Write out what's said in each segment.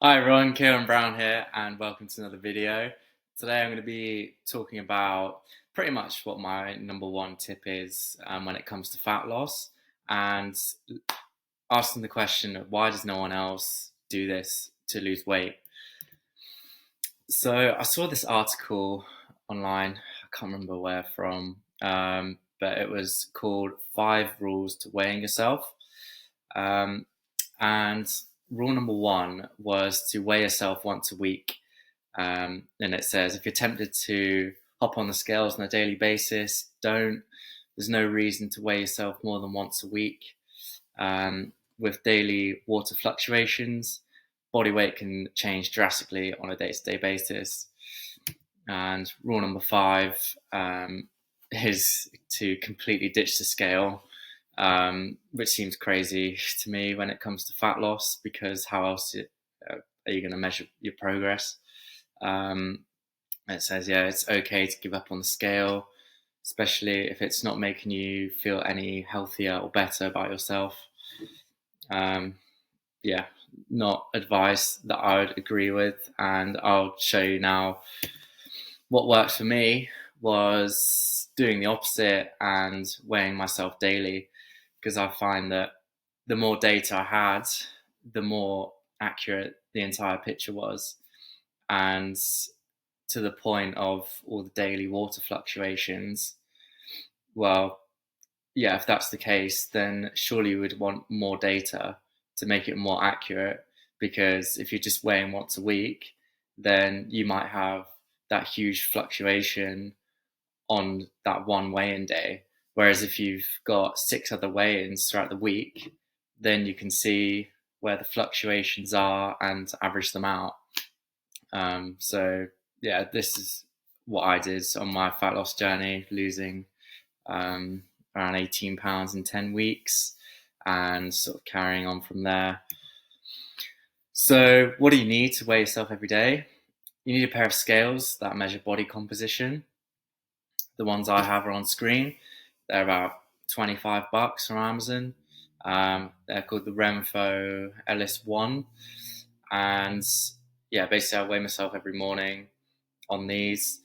Hi everyone, Kieran Brown here, and welcome to another video. Today I'm going to be talking about pretty much what my number one tip is when it comes to fat loss, and asking the question, why does no one else do this to lose weight? So I saw this article online, I can't remember where from, but it was called Five Rules to Weighing Yourself. Um, and rule number one was to weigh yourself once a week. And it says if you're tempted to hop on the scales on a daily basis, don't. There's no reason to weigh yourself more than once a week. With daily water fluctuations, body weight can change drastically on a day-to-day basis. And rule number five is to completely ditch the scale, which seems crazy to me when it comes to fat loss, because how else are you going to measure your progress? It says, yeah, it's okay to give up on the scale, especially if it's not making you feel any healthier or better about yourself. Um, yeah, not advice that I would agree with. And I'll show you now what worked for me was doing the opposite and weighing myself daily, because I find that the more data I had, the more accurate the entire picture was. And to the point of all the daily water fluctuations, well, yeah, if that's the case, then surely you would want more data to make it more accurate. Because if you're just weighing once a week, then you might have that huge fluctuation on that one weigh-in day. Whereas if you've got six other weigh-ins throughout the week, then you can see where the fluctuations are and average them out. So yeah, this is what I did on my fat loss journey, losing around 18 pounds in 10 weeks and sort of carrying on from there. So what do you need to weigh yourself every day? You need a pair of scales that measure body composition. The ones I have are on screen. They're about $25 from Amazon. They're called the Renpho LS1. And yeah, basically I weigh myself every morning on these.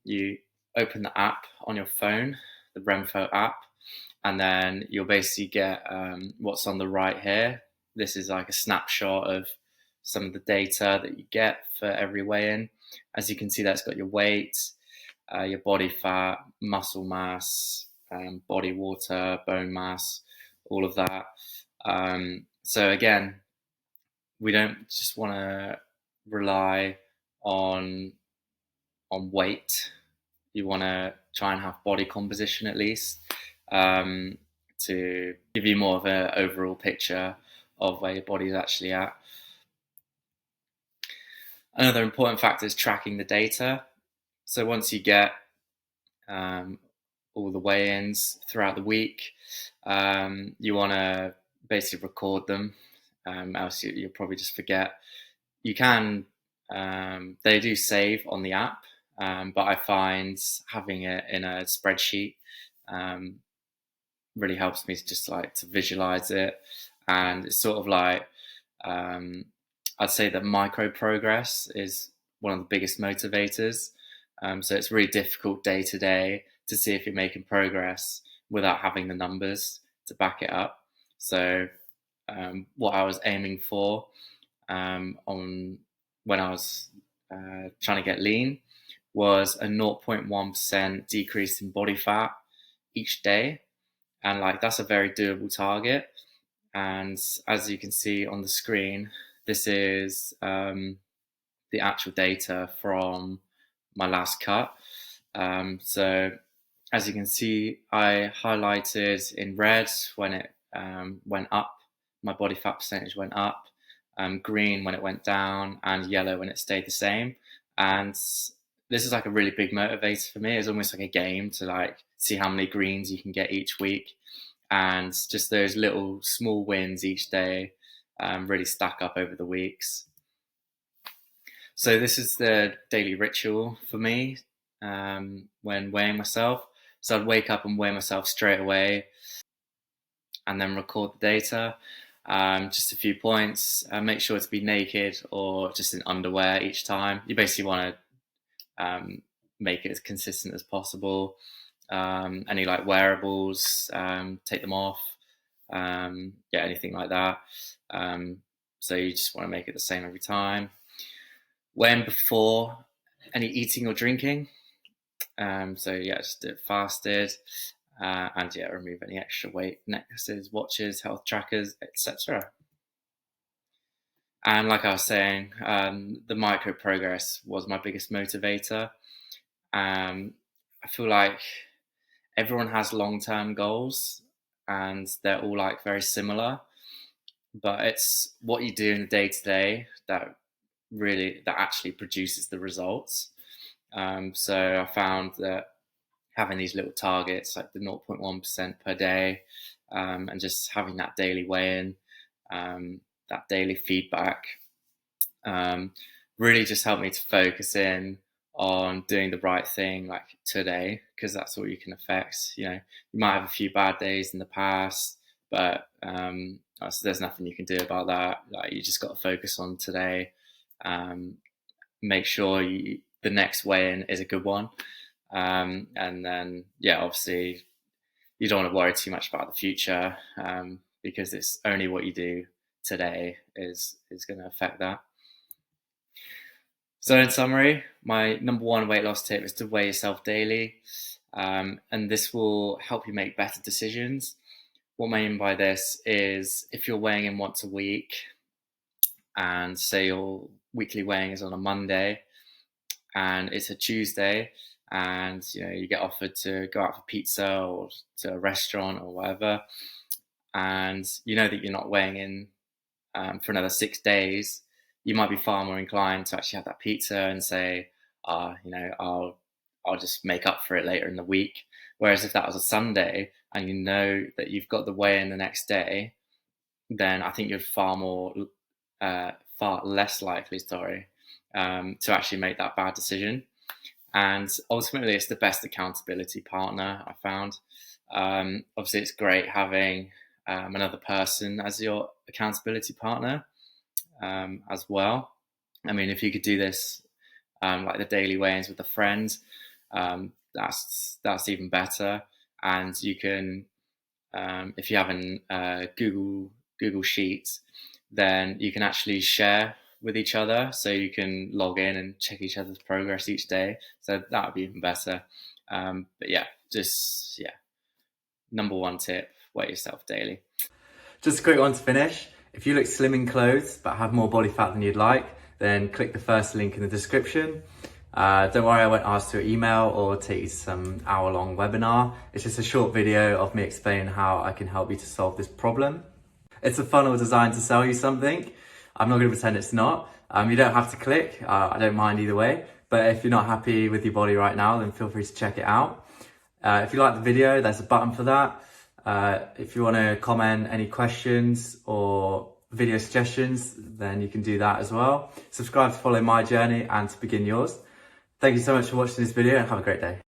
You open the app on your phone, the Renpho app, and then you'll basically get what's on the right here. This is like a snapshot of some of the data that you get for every weigh-in. As you can see, that's got your weight, your body fat, muscle mass, body water, bone mass, all of that. So again, we don't just want to rely on weight. You want to try and have body composition at least, to give you more of an overall picture of where your body's actually at. Another important factor is tracking the data. So once you get all the weigh-ins throughout the week, you want to basically record them, else you'll probably just forget. You can, they do save on the app, but I find having it in a spreadsheet really helps me just like to visualize it. And it's sort of like, I'd say that micro progress is one of the biggest motivators. So it's really difficult day to day to see if you're making progress without having the numbers to back it up. So what I was aiming for on when I was trying to get lean was a 0.1% decrease in body fat each day, and like that's a very doable target. And as you can see on the screen, this is the actual data from my last cut. So as you can see, I highlighted in red when it went up, my body fat percentage went up, green when it went down, and yellow when it stayed the same. And this is like a really big motivator for me. It's almost like a game to like see how many greens you can get each week, and just those little small wins each day really stack up over the weeks. So this is the daily ritual for me when weighing myself. So I'd wake up and weigh myself straight away, and then record the data. Just a few points. Make sure to be naked or just in underwear each time. You basically want to make it as consistent as possible. Any like wearables, take them off. Yeah, anything like that. So you just want to make it the same every time. When before any eating or drinking. So yeah, just do it fasted. And yeah, remove any extra weight necklaces, watches, health trackers, etc. And like I was saying, the micro progress was my biggest motivator. I feel like everyone has long-term goals, and they're all like very similar. But it's what you do in the day to day that actually produces the results. So I found that having these little targets like the 0.1% per day, and just having that daily weigh-in, that daily feedback, really just helped me to focus in on doing the right thing like today, because that's all you can affect. You might have a few bad days in the past, but there's nothing you can do about that. Like, you just got to focus on today. Make sure the next weigh-in is a good one. And then, yeah, obviously you don't want to worry too much about the future, because it's only what you do today is going to affect that. So in summary, my number one weight loss tip is to weigh yourself daily. And this will help you make better decisions. What I mean by this is, if you're weighing in once a week, and say your weekly weighing is on a Monday and it's a Tuesday, and you get offered to go out for pizza or to a restaurant or whatever, and you know that you're not weighing in for another 6 days, you might be far more inclined to actually have that pizza and say, I'll just make up for it later in the week. Whereas if that was a Sunday and you know that you've got the weigh in the next day, then I think you're far less likely, to actually make that bad decision. And ultimately, it's the best accountability partner, I found. Obviously, it's great having another person as your accountability partner, as well. I mean, if you could do this, like the daily weigh-ins with a friend, that's even better. And you can, if you have an Google Sheets, then you can actually share with each other, so you can log in and check each other's progress each day. So that would be even better. But yeah, number one tip: weigh yourself daily. Just a quick one to finish. If you look slim in clothes but have more body fat than you'd like, then click the first link in the description. Don't worry, I won't ask for your email or take you to some hour-long webinar. It's just a short video of me explaining how I can help you to solve this problem. It's a funnel designed to sell you something. I'm not going to pretend it's not. You don't have to click. I don't mind either way. But if you're not happy with your body right now, then feel free to check it out. If you like the video, there's a button for that. If you want to comment any questions or video suggestions, then you can do that as well. Subscribe to follow my journey and to begin yours. Thank you so much for watching this video, and have a great day.